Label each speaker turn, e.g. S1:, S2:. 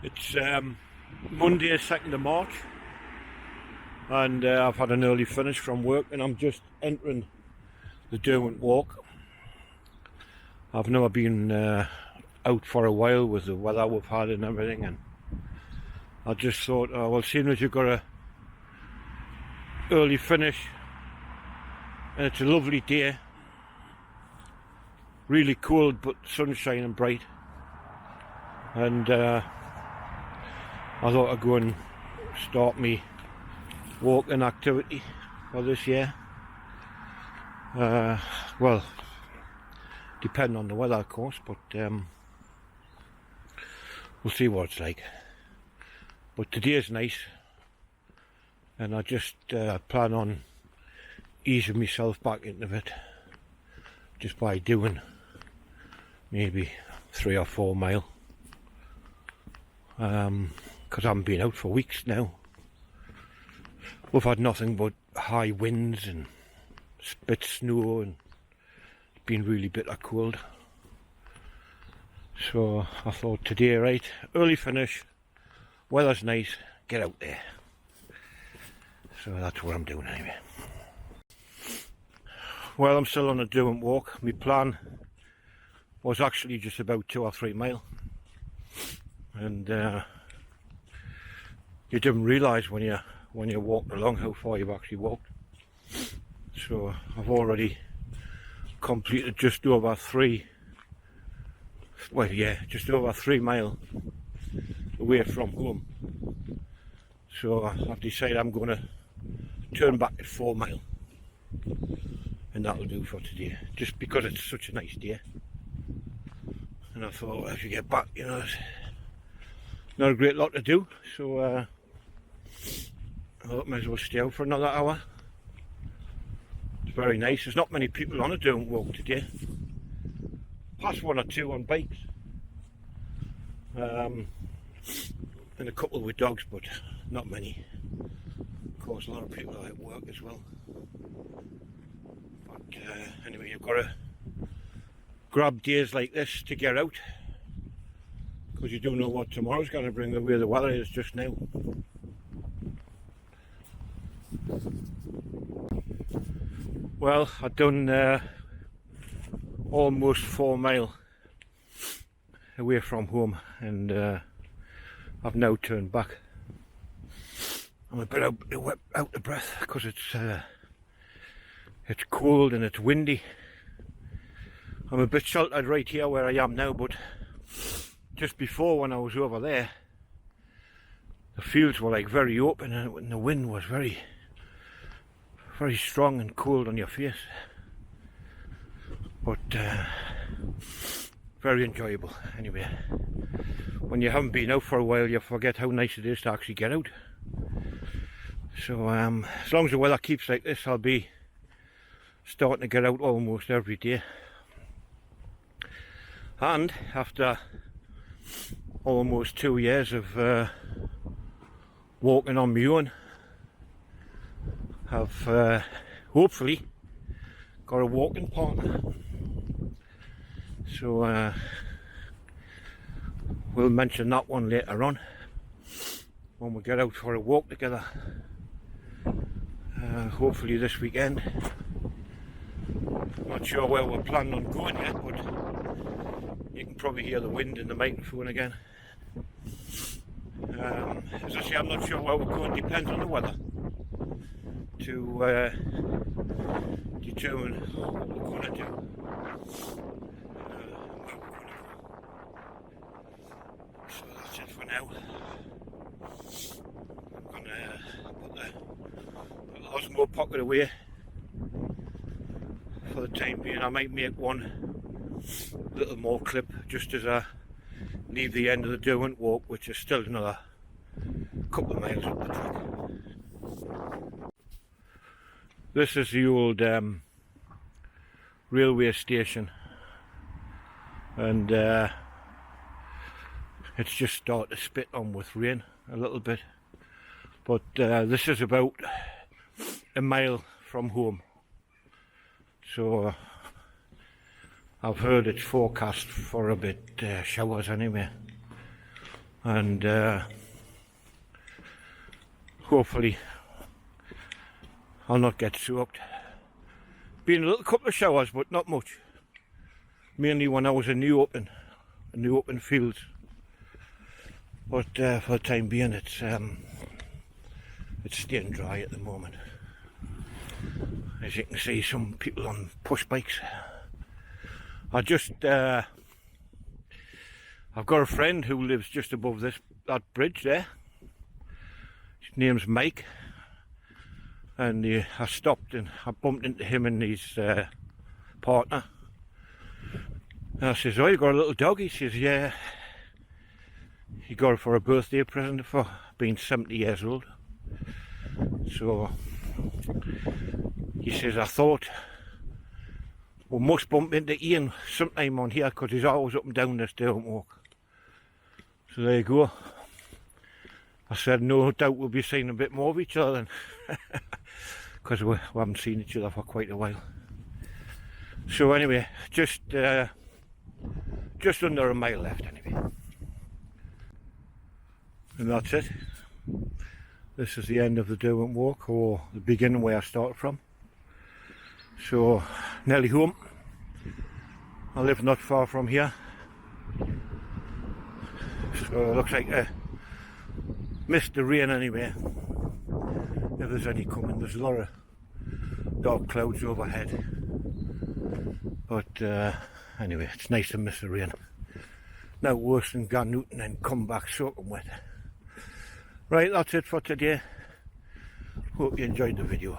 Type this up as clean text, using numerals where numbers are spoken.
S1: It's Monday, 2nd of March, and I've had an early finish from work, and I'm just entering the Derwent walk. I've never been out for a while with the weather we've had and everything, and I just thought, oh, well, seeing as you've got a early finish and it's a lovely day, really cold but sun shining bright, and I thought I'd go and start me walking activity for this year. Well, depending on the weather, of course, but we'll see what it's like. But today is nice, and I just plan on easing myself back into it just by doing maybe 3 or 4 mile, because I haven't been out for weeks now. We've had nothing but high winds and spit snow, and it's been really bitter cold. So I thought today, right, early finish, weather's nice, get out there. So that's what I'm doing anyway. Well, I'm still on a Derwent walk. My plan was actually just about 2 or 3 mile, and you didn't realise when you walked along how far you've actually walked. So I've already completed just over 3 mile away from home. So I've decided I'm going to turn back at 4 mile, and that'll do for today, just because it's such a nice day. And I thought, as you get back, you know, there's not a great lot to do, so I thought I might as well stay out for another hour. It's very nice. There's not many people on a Derwent walk today. Past 1 or 2 on bikes, and a couple with dogs, but not many. Of course, a lot of people are at work as well. But anyway, you've got to grab days like this to get out, because you don't know what tomorrow's going to bring, the way the weather is just now. Well, I've done almost 4 mile away from home, and I've now turned back. I'm a bit out of breath because it's cold and it's windy. I'm a bit sheltered right here where I am now, but just before, when I was over there, the fields were like very open, and the wind was very, very strong and cold on your face. But very enjoyable anyway. When you haven't been out for a while, you forget how nice it is to actually get out. So as long as the weather keeps like this, I'll be starting to get out almost every day. And after almost 2 years of walking on my own, I've hopefully got a walking partner. So we'll mention that one later on when we get out for a walk together. Hopefully this weekend. Not sure where we're planning on going yet, but you can probably hear the wind in the microphone again. As I say, I'm not sure where we're going. Depends on the weather to determine what we're going to do. So that's it for now. I'm going to put the Osmo pocket away for the time being. I might make one little more clip just as I leave the end of the Derwent walk, which is still another couple of miles up the track. This is the old railway station, and it's just started to spit on with rain a little bit, but this is about a mile from home. So I've heard it's forecast for a bit showers anyway. and hopefully I'll not get soaked. Been a little couple of showers, but not much. Mainly when I was in the open fields. But for the time being, it's staying dry at the moment. As you can see, some people on push bikes. I've got a friend who lives just above that bridge there. His name's Mike, and I stopped and I bumped into him and his partner. And I says, "Oh, you got a little dog?" He says, "Yeah." He got it for a birthday present for being 70 years old. So he says, "I thought we must bump into Ian sometime on here because he's always up and down this Derwent walk." So there you go. I said, no doubt we'll be seeing a bit more of each other then, because we haven't seen each other for quite a while. So anyway, just under a mile left anyway. And that's it. This is the end of the Derwent walk, or the beginning where I started from. So, nearly home. I live not far from here. So it looks like I missed the rain anyway. If there's any coming, there's a lot of dark clouds overhead. But anyway, it's nice to miss the rain. No worse than going out and then come back soaking wet. Right, that's it for today. Hope you enjoyed the video.